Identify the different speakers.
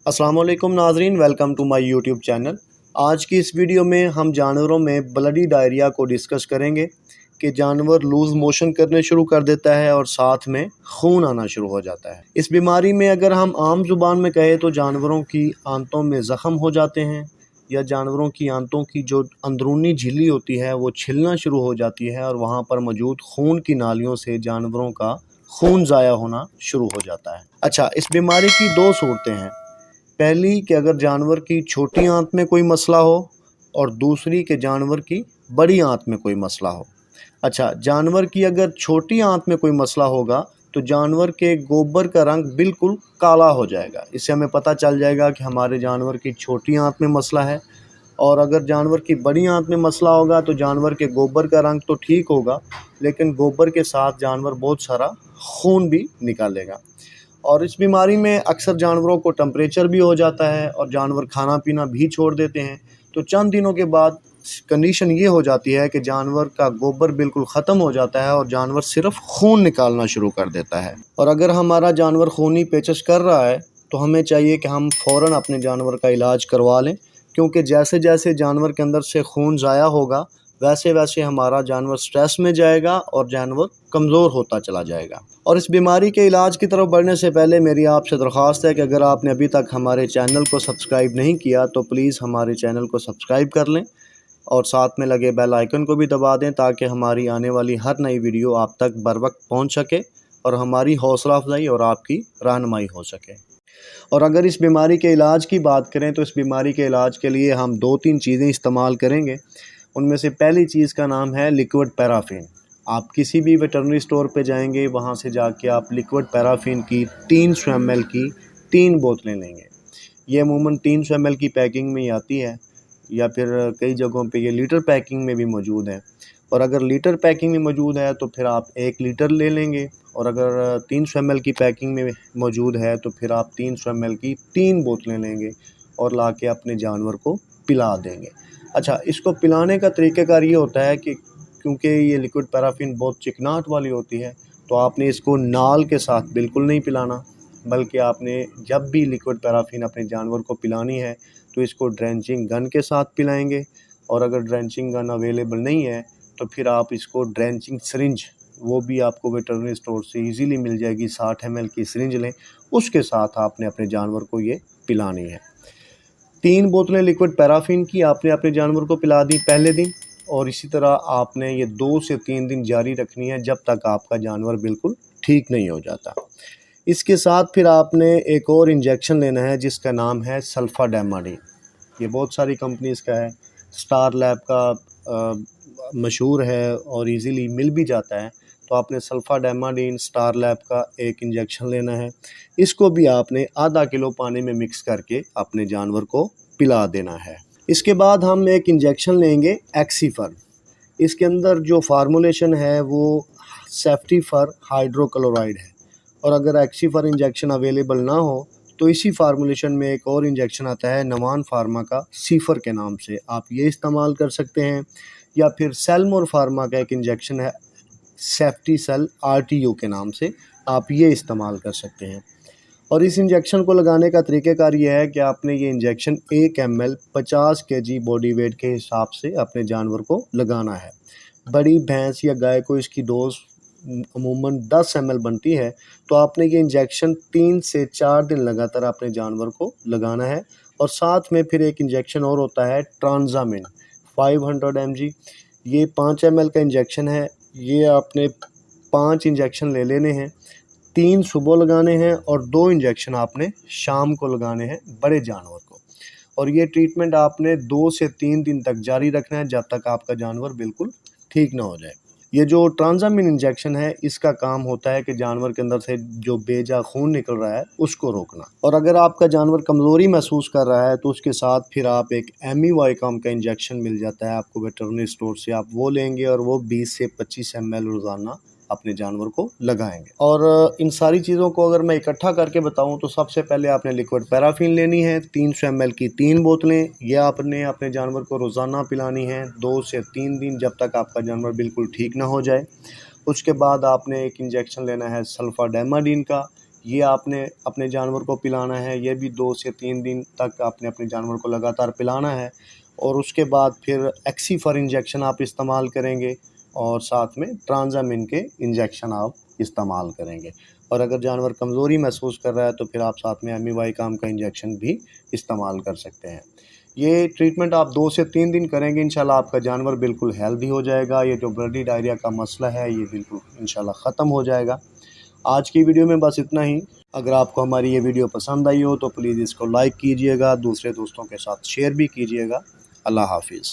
Speaker 1: अस्सलाम वालेकुम नाज़रीन, welcome to my YouTube channel. आज की इस वीडियो में हम जानवरों में ब्लडी डायरिया को डिस्कस करेंगे कि जानवर लूज़ मोशन करने शुरू कर देता है और साथ में खून आना शुरू हो जाता है। इस बीमारी में अगर हम आम ज़ुबान में कहें तो जानवरों की आंतों में ज़ख़म हो जाते हैं या जानवरों की आंतों की जो अंदरूनी झिल्ली होती है वो छिलना शुरू हो जाती है और वहाँ पर मौजूद खून की नालियों से जानवरों का खून ज़ाया होना शुरू हो जाता है। अच्छा, इस बीमारी की दो सूरतें हैं। पहली कि अगर जानवर की छोटी आंत में कोई मसला हो और दूसरी कि जानवर की बड़ी आंत में कोई मसला हो। अच्छा, जानवर की अगर छोटी आंत में कोई मसला होगा तो जानवर के गोबर का रंग बिल्कुल काला हो जाएगा। इससे हमें पता चल जाएगा कि हमारे जानवर की छोटी आंत में मसला है। और अगर जानवर की बड़ी आंत में मसला होगा तो जानवर के गोबर का रंग तो ठीक होगा, लेकिन गोबर के साथ जानवर बहुत सारा खून भी निकालेगा। और इस बीमारी में अक्सर जानवरों को टेम्परेचर भी हो जाता है और जानवर खाना पीना भी छोड़ देते हैं। तो चंद दिनों के बाद कंडीशन ये हो जाती है कि जानवर का गोबर बिल्कुल ख़त्म हो जाता है और जानवर सिर्फ खून निकालना शुरू कर देता है। और अगर हमारा जानवर खूनी पेचिश कर रहा है तो हमें चाहिए कि हम फ़ौरन अपने जानवर का इलाज करवा लें, क्योंकि जैसे जैसे जानवर के अंदर से खून ज़ाया होगा वैसे वैसे हमारा जानवर स्ट्रेस में जाएगा और जानवर कमज़ोर होता चला जाएगा। और इस बीमारी के इलाज की तरफ बढ़ने से पहले मेरी आपसे दरख्वास्त है कि अगर आपने अभी तक हमारे चैनल को सब्सक्राइब नहीं किया तो प्लीज़ हमारे चैनल को सब्सक्राइब कर लें और साथ में लगे बेल आइकन को भी दबा दें ताकि हमारी आने वाली हर नई वीडियो आप तक बर वक्त पहुँच सके और हमारी हौसला अफजाई और आपकी रहनुमाई हो सके। और अगर इस बीमारी के इलाज की बात करें तो इस बीमारी के इलाज के लिए हम 2-3 चीज़ें इस्तेमाल करेंगे। उनमें से पहली चीज़ का नाम है लिक्विड पैराफिन। आप किसी भी वेटरनरी स्टोर पे जाएंगे, वहाँ से जाके आप लिक्विड पैराफिन की 300 ml की 3 बोतलें लेंगे। ये अमूमन 300 ml की पैकिंग में ही आती है या फिर कई जगहों पे ये लीटर पैकिंग में भी मौजूद है। और अगर लीटर पैकिंग में मौजूद है तो फिर आप 1 लीटर ले लेंगे, और अगर 300 ml की पैकिंग में मौजूद है तो फिर आप 300 ml की 3 बोतलें लेंगे और ला के अपने जानवर को पिला देंगे। अच्छा, इसको पिलाने का तरीक़ाकार ये होता है कि क्योंकि ये लिक्विड पैराफिन बहुत चिकनाहट वाली होती है तो आपने इसको नाल के साथ बिल्कुल नहीं पिलाना, बल्कि आपने जब भी लिक्विड पैराफिन अपने जानवर को पिलानी है तो इसको ड्रेंचिंग गन के साथ पिलाएंगे। और अगर ड्रेंचिंग गन अवेलेबल नहीं है तो फिर आप इसको ड्रेंचिंग सिरिंज, वो भी आपको वेटरनरी स्टोर से इजीली मिल जाएगी, 60 ml की सिरिंज लें, उसके साथ आपने अपने जानवर को ये पिलानी है। 3 बोतलें लिक्विड पैराफिन की आपने अपने जानवर को पिला दी पहले दिन, और इसी तरह आपने ये 2 से 3 दिन जारी रखनी है जब तक आपका जानवर बिल्कुल ठीक नहीं हो जाता। इसके साथ फिर आपने एक और इंजेक्शन लेना है जिसका नाम है सल्फाडेमाडिन। ये बहुत सारी कंपनीज़ का है, स्टार लैब का मशहूर है और इजीली मिल भी जाता है। तो आपने सल्फाडेमाडिन स्टार लैब का एक इंजेक्शन लेना है। इसको भी आपने आधा किलो पानी में मिक्स करके अपने जानवर को पिला देना है। इसके बाद हम एक इंजेक्शन लेंगे एक्सीफर। इसके अंदर जो फार्मूलेशन है वो सेफ्टीफर हाइड्रोक्लोराइड है, और अगर एक्सीफर इंजेक्शन अवेलेबल ना हो तो इसी फार्मूलेशन में एक और इंजेक्शन आता है नवान फार्मा का सीफर के नाम से, आप ये इस्तेमाल कर सकते हैं। या फिर सेलमोर फार्मा का एक इंजेक्शन है सेफ्टी सेल RTU के नाम से, आप ये इस्तेमाल कर सकते हैं। और इस इंजेक्शन को लगाने का तरीक़ाकार ये है कि आपने ये injection 1 ml 50 kg body weight के हिसाब से अपने जानवर को लगाना है। बड़ी भैंस या गाय को इसकी डोज अमूमन 10 ml बनती है, तो आपने ये इंजेक्शन 3 से 4 दिन लगातार अपने जानवर को लगाना है। और साथ में फिर एक इंजेक्शन और होता है ट्रांजामिन 500 mg। ये 5 ml का इंजेक्शन है। ये आपने 5 इंजेक्शन ले लेने हैं, 3 सुबह लगाने हैं और 2 इंजेक्शन आपने शाम को लगाने हैं बड़े जानवर को। और ये ट्रीटमेंट आपने 2 से 3 दिन तक जारी रखना है जब तक आपका जानवर बिल्कुल ठीक ना हो जाए। ये जो ट्रांजामिन इंजेक्शन है इसका काम होता है कि जानवर के अंदर से जो बेजा खून निकल रहा है उसको रोकना। और अगर आपका जानवर कमज़ोरी महसूस कर रहा है तो उसके साथ फिर आप एक एमीवाइकॉम का इंजेक्शन मिल जाता है आपको वेटरनरी स्टोर से, आप वो लेंगे और वो 20 से 25 ml रोज़ाना अपने जानवर को लगाएंगे। और इन सारी चीज़ों को अगर मैं इकट्ठा करके बताऊं तो सबसे पहले आपने लिक्विड पैराफिन लेनी है 300 ml की 3 बोतलें, ये आपने अपने जानवर को रोज़ाना पिलानी है 2 से 3 दिन जब तक आपका जानवर बिल्कुल ठीक ना हो जाए। उसके बाद आपने एक इंजेक्शन लेना है सल्फाडेमाडिन का, ये आपने अपने जानवर को पिलाना है। ये भी 2 से 3 दिन तक आपने अपने जानवर को लगातार पिलाना है और उसके बाद फिर एक्सीफर इंजेक्शन आप इस्तेमाल करेंगे और साथ में ट्रांजामिन के इंजेक्शन आप इस्तेमाल करेंगे। और अगर जानवर कमज़ोरी महसूस कर रहा है तो फिर आप साथ में एमिवाइकाम का इंजेक्शन भी इस्तेमाल कर सकते हैं। ये ट्रीटमेंट आप 2 से 3 दिन करेंगे, इंशाल्लाह आपका जानवर बिल्कुल हेल्दी हो जाएगा। ये जो ब्लडी डायरिया का मसला है ये बिल्कुल इंशाल्लाह ख़त्म हो जाएगा। आज की वीडियो में बस इतना ही। अगर आपको हमारी ये वीडियो पसंद आई हो तो प्लीज़ इसको लाइक कीजिएगा, दूसरे दोस्तों के साथ शेयर भी कीजिएगा। अल्लाह हाफ़िज़।